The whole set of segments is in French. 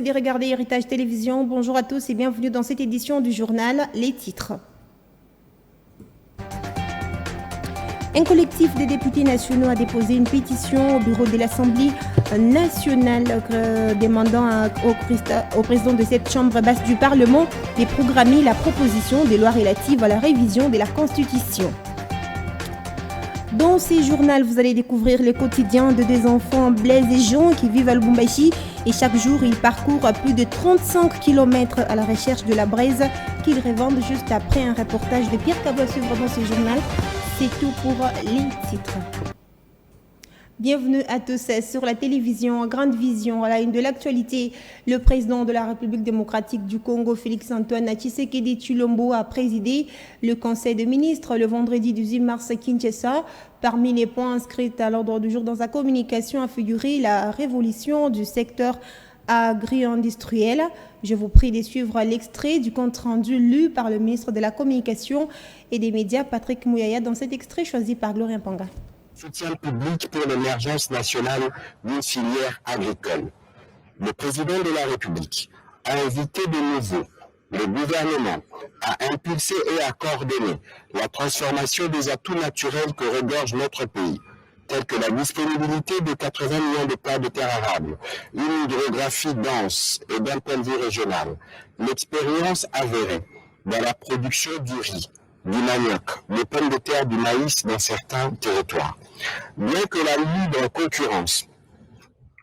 de regarder Héritage Télévision. Bonjour à tous et bienvenue dans cette édition du journal Les titres. Un collectif de députés nationaux a déposé une pétition au bureau de l'Assemblée nationale demandant au président de cette chambre basse du Parlement de programmer la proposition des lois relatives à la révision de la Constitution. Dans ce journal, vous allez découvrir le quotidien de deux enfants, Blaise et Jean, qui vivent à Lubumbashi. Et chaque jour, ils parcourent plus de 35 km à la recherche de la braise qu'ils revendent juste après un reportage de Pierre Cabo à suivre dans ce journal. C'est tout pour les titres. Bienvenue à tous sur la télévision Grande Vision. À la une de l'actualité, le président de la République démocratique du Congo, Félix-Antoine Tshisekedi Tshilombo, a présidé le Conseil des ministres le vendredi 18 mars à Kinshasa. Parmi les points inscrits à l'ordre du jour dans sa communication a figuré la révolution du secteur agri-industriel. Je vous prie de suivre l'extrait du compte rendu lu par le ministre de la Communication et des Médias, Patrick Mouyaya, dans cet extrait choisi par Gloria Mpanga. Soutien public pour l'émergence nationale d'une filière agricole. Le président de la République a invité de nouveau le gouvernement à impulser et à coordonner la transformation des atouts naturels que regorge notre pays, tels que la disponibilité de 80 millions d'hectares de terres arables, une hydrographie dense et d'un point de vue régional, l'expérience avérée dans la production du riz, du manioc, des pommes de terre, du maïs dans certains territoires. Bien que la libre concurrence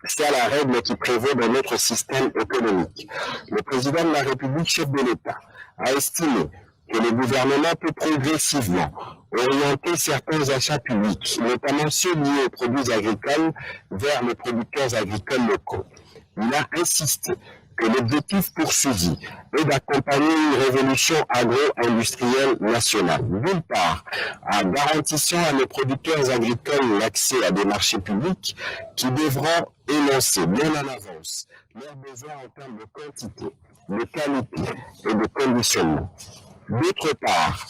soit la règle qui prévaut dans notre système économique, le président de la République, chef de l'État, a estimé que le gouvernement peut progressivement orienter certains achats publics, notamment ceux liés aux produits agricoles, vers les producteurs agricoles locaux. Il a insisté que l'objectif poursuivi est d'accompagner une révolution agro-industrielle nationale. D'une part, en garantissant à nos producteurs agricoles l'accès à des marchés publics qui devront énoncer bien en avance leurs besoins en termes de quantité, de qualité et de conditionnement. D'autre part,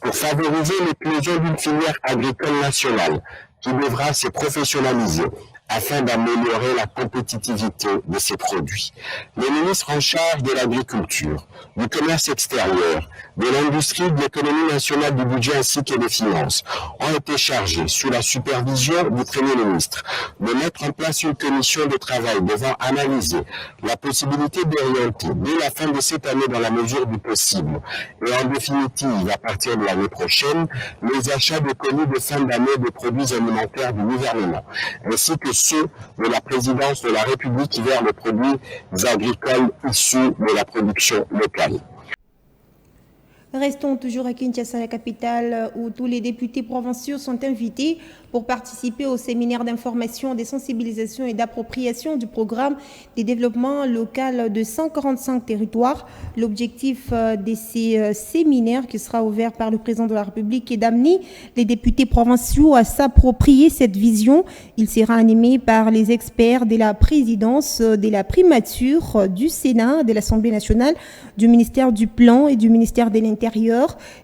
pour favoriser l'éclosion d'une filière agricole nationale qui devra se professionnaliser afin d'améliorer la compétitivité de ces produits. Les ministres en charge de l'agriculture, du commerce extérieur, de l'industrie, de l'économie nationale, du budget ainsi que des finances ont été chargés, sous la supervision du Premier ministre, de mettre en place une commission de travail devant analyser la possibilité d'orienter dès la fin de cette année dans la mesure du possible et en définitive à partir de l'année prochaine les achats de colis de fin d'année de produits alimentaires du gouvernement ainsi que ceux de la présidence de la République vers les produits agricoles issus de la production locale. Restons toujours à Kinshasa, la capitale, où tous les députés provinciaux sont invités pour participer au séminaire d'information, de sensibilisation et d'appropriation du programme de développement local de 145 territoires. L'objectif de ces séminaires, qui sera ouvert par le président de la République, est d'amener les députés provinciaux à s'approprier cette vision. Il sera animé par les experts de la présidence, de la primature, du Sénat, de l'Assemblée nationale, du ministère du Plan et du ministère de l'Intérieur.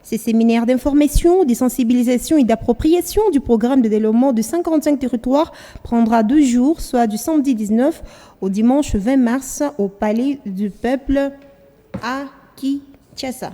Ces séminaires d'information, de sensibilisation et d'appropriation du programme de développement de 55 territoires prendra 2 jours, soit du samedi 19 au dimanche 20 mars au Palais du Peuple à Kinshasa.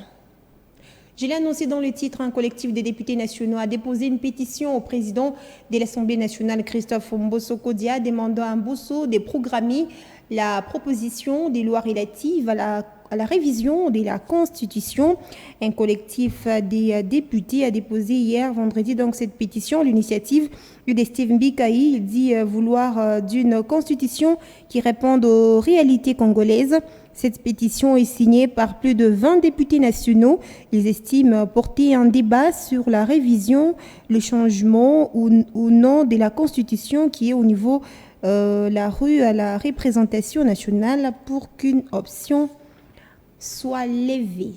Je l'ai annoncé dans le titre, un collectif des députés nationaux a déposé une pétition au président de l'Assemblée nationale, Christophe Mbosso Kodia, demandant à Mbosso de programmer la proposition des lois relatives à la révision de la Constitution. Un collectif des députés a déposé hier, vendredi, donc cette pétition. L'initiative de Steve Mbikaï, il dit vouloir d'une Constitution qui réponde aux réalités congolaises. Cette pétition est signée par plus de 20 députés nationaux. Ils estiment porter un débat sur la révision, le changement ou non de la Constitution qui est au niveau la rue à la représentation nationale pour qu'une option soit levée.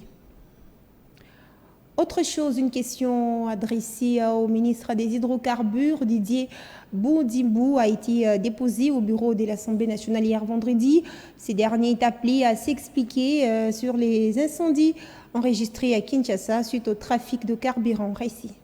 Autre chose, une question adressée au ministre des Hydrocarbures, Didier Boudimbu, a été déposée au bureau de l'Assemblée nationale hier vendredi. Ce dernier est appelé à s'expliquer sur les incendies enregistrés à Kinshasa suite au trafic de carburant. Récit.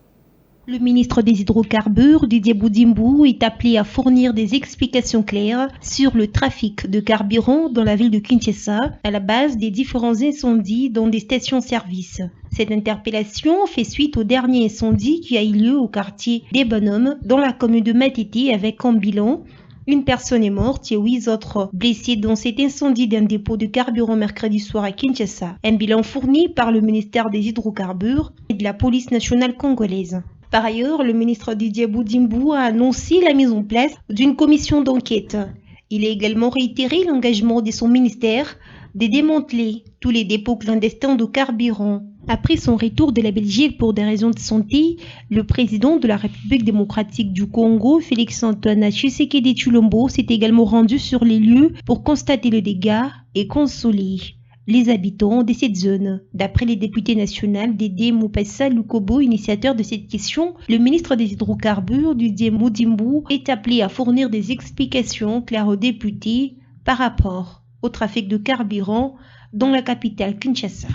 Le ministre des Hydrocarbures, Didier Boudimbo, est appelé à fournir des explications claires sur le trafic de carburant dans la ville de Kinshasa, à la base des différents incendies dans des stations-service. Cette interpellation fait suite au dernier incendie qui a eu lieu au quartier des Bonhommes, dans la commune de Matete, avec en bilan une personne est morte et 8 autres blessés dans cet incendie d'un dépôt de carburant mercredi soir à Kinshasa. Un bilan fourni par le ministère des Hydrocarbures et de la police nationale congolaise. Par ailleurs, le ministre Didier Boudimbo a annoncé la mise en place d'une commission d'enquête. Il a également réitéré l'engagement de son ministère de démanteler tous les dépôts clandestins de carburant. Après son retour de la Belgique pour des raisons de santé, le président de la République démocratique du Congo, Félix-Antoine Tshisekedi Tshilombo, s'est également rendu sur les lieux pour constater le dégât et consoler les habitants de cette zone. D'après les députés nationaux Dédé Mupasa Lukobo, initiateur de cette question, le ministre des Hydrocarbures, Didier Boudimbo, est appelé à fournir des explications claires aux députés par rapport au trafic de carburant dans la capitale Kinshasa.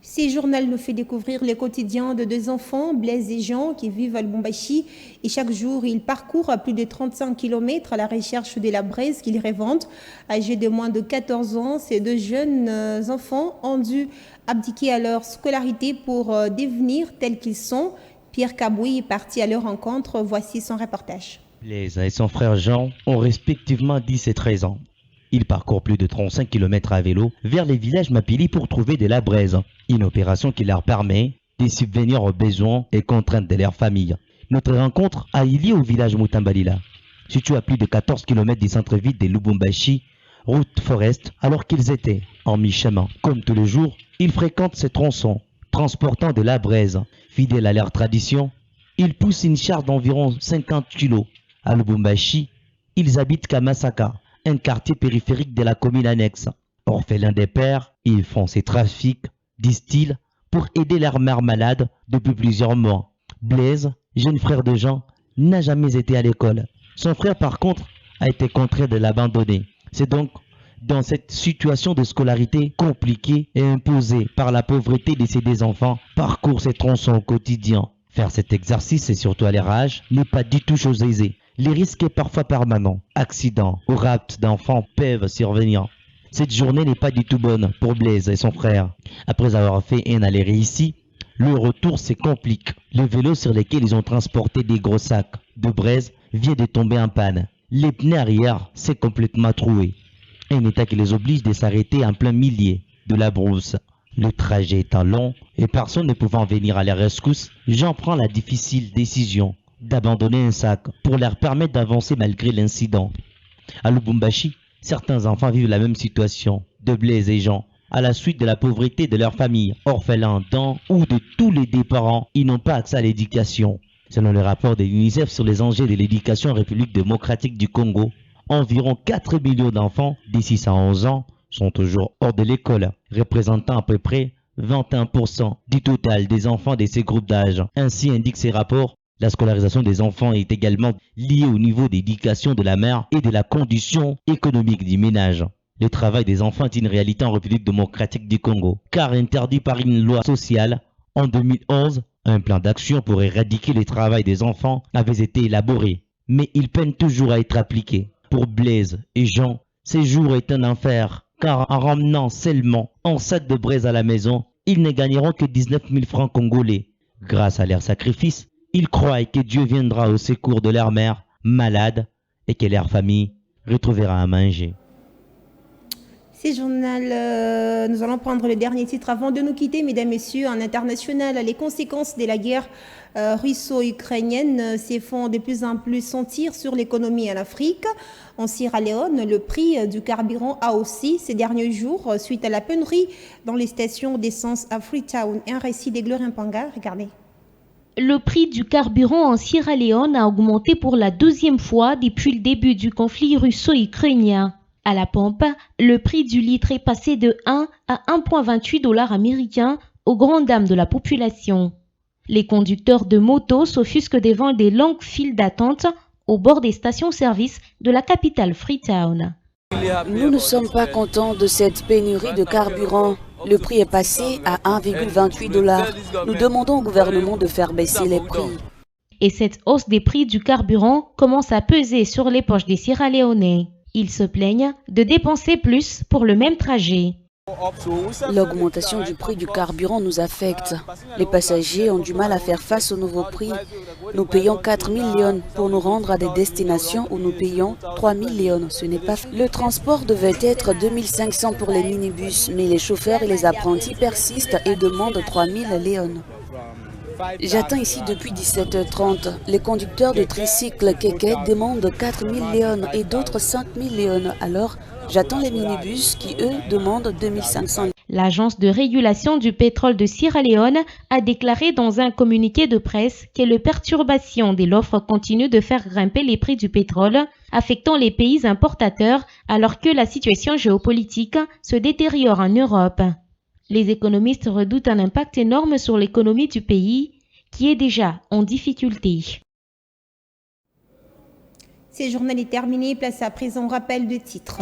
Ce journal nous fait découvrir les quotidiens de deux enfants, Blaise et Jean, qui vivent à Lubumbashi. Et chaque jour, ils parcourent à plus de 35 km à la recherche de la braise qu'ils revendent. Âgés de moins de 14 ans, ces deux jeunes enfants ont dû abdiquer à leur scolarité pour devenir tels qu'ils sont. Pierre Kaboui est parti à leur rencontre. Voici son reportage. Blaise et son frère Jean ont respectivement 10 et 13 ans. Ils parcourent plus de 35 km à vélo vers les villages Mapili pour trouver de la braise. Une opération qui leur permet de subvenir aux besoins et contraintes de leur famille. Notre rencontre a eu lieu au village Mutambalila, situé à plus de 14 km du centre-ville de Lubumbashi, route Forest, alors qu'ils étaient en mi-chemin. Comme tous les jours, ils fréquentent ces tronçons, transportant de la braise. Fidèles à leur tradition, ils poussent une charge d'environ 50 kg. À Lubumbashi, ils habitent Kamasaka, un quartier périphérique de la commune annexe. Orphelins des pères, ils font ces trafics, disent-ils, pour aider leur mère malade depuis plusieurs mois. Blaise, jeune frère de Jean, n'a jamais été à l'école. Son frère, par contre, a été contraint de l'abandonner. C'est donc dans cette situation de scolarité compliquée et imposée par la pauvreté de ces deux enfants, parcourt ces tronçons au quotidien. Faire cet exercice et surtout à leur âge n'est pas du tout chose aisée. Les risques sont parfois permanents. Accidents ou rapts d'enfants peuvent survenir. Cette journée n'est pas du tout bonne pour Blaise et son frère. Après avoir fait un aller ici, le retour se complique. Le vélo sur lequel ils ont transporté des gros sacs de braise vient de tomber en panne. Les pneus arrière s'est complètement troué. Un état qui les oblige de s'arrêter en plein milieu de la brousse. Le trajet étant long et personne ne pouvant venir à leur rescousse, Jean prend la difficile décision d'abandonner un sac pour leur permettre d'avancer malgré l'incident. À Lubumbashi, certains enfants vivent la même situation de Blaise et Jean. À la suite de la pauvreté de leur famille, orphelins d'un ou de tous les deux parents, ils n'ont pas accès à l'éducation. Selon le rapport de l'UNICEF sur les enjeux de l'éducation en République démocratique du Congo, environ 4 millions d'enfants de 6 à 11 ans sont toujours hors de l'école, représentant à peu près 21% du total des enfants de ces groupes d'âge. Ainsi indique ces rapports. La scolarisation des enfants est également liée au niveau d'éducation de la mère et de la condition économique du ménage. Le travail des enfants est une réalité en République démocratique du Congo, car interdit par une loi sociale. En 2011, un plan d'action pour éradiquer le travail des enfants avait été élaboré, mais il peine toujours à être appliqué. Pour Blaise et Jean, ces jours est un enfer, car en ramenant seulement un sac de braise à la maison, ils ne gagneront que 19 000 francs congolais. Grâce à leur sacrifice, ils croient que Dieu viendra au secours de leur mère malade et que leur famille retrouvera à manger. Ce journal, nous allons prendre le dernier titre avant de nous quitter, mesdames, messieurs. En international, les conséquences de la guerre russo-ukrainienne se font de plus en plus sentir sur l'économie en Afrique. En Sierra Leone, le prix du carburant a aussi ces derniers jours, suite à la pénurie dans les stations d'essence à Freetown. Un récit de Gloria Mpanga, regardez. Le prix du carburant en Sierra Leone a augmenté pour la deuxième fois depuis le début du conflit russo-ukrainien. À la pompe, le prix du litre est passé de 1 à 1,28 $ américains aux grandes dames de la population. Les conducteurs de motos s'offusquent devant des longues files d'attente au bord des stations-service de la capitale Freetown. Nous ne sommes pas contents de cette pénurie de carburant. Le prix est passé à 1,28 $. Nous demandons au gouvernement de faire baisser les prix. Et cette hausse des prix du carburant commence à peser sur les poches des Sierra-Léonais. Ils se plaignent de dépenser plus pour le même trajet. L'augmentation du prix du carburant nous affecte. Les passagers ont du mal à faire face au nouveau prix. Nous payons 4 000 léons pour nous rendre à des destinations où nous payons 3 000 léons. Ce n'est pas fait. Le transport devait être 2 500 pour les minibus, mais les chauffeurs et les apprentis persistent et demandent 3 000 léons. J'attends ici depuis 17h30. Les conducteurs de tricycles Keke demandent 4 000 léons et d'autres 5 000 léons. Alors, j'attends les minibus qui, eux, demandent 2 500. L'Agence de régulation du pétrole de Sierra Leone a déclaré dans un communiqué de presse que les perturbations de l'offre continuent de faire grimper les prix du pétrole, affectant les pays importateurs alors que la situation géopolitique se détériore en Europe. Les économistes redoutent un impact énorme sur l'économie du pays, qui est déjà en difficulté. Ce journal est terminé. Place à présent au rappel de titres.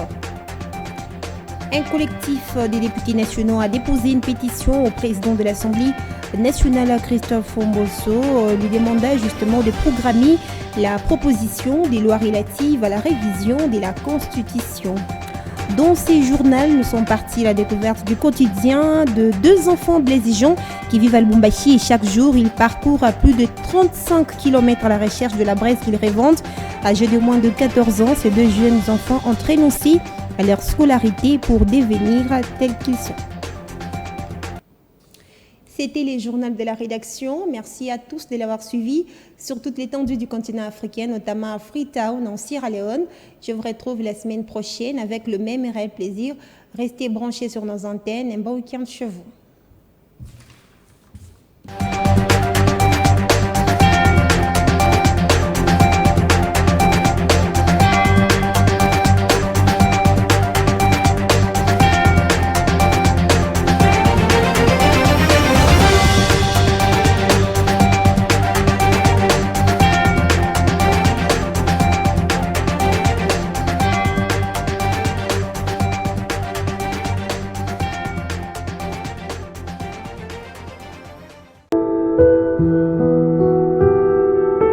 Un collectif des députés nationaux a déposé une pétition au président de l'Assemblée nationale, Christophe Mbosso, lui demanda justement de programmer la proposition des lois relatives à la révision de la Constitution. Dans ces journaux, nous sommes partis à la découverte du quotidien de 2 enfants blaiségiants qui vivent à Lubumbashi et chaque jour, ils parcourent à plus de 35 km à la recherche de la braise qu'ils revendent. Âgés de moins de 14 ans, ces 2 jeunes enfants ont renoncé à leur scolarité pour devenir tels qu'ils sont. C'était les journaux de la rédaction. Merci à tous de l'avoir suivi sur toute l'étendue du continent africain, notamment à Freetown, en Sierra Leone. Je vous retrouve la semaine prochaine avec le même réel plaisir. Restez branchés sur nos antennes. Un bon week-end chez vous.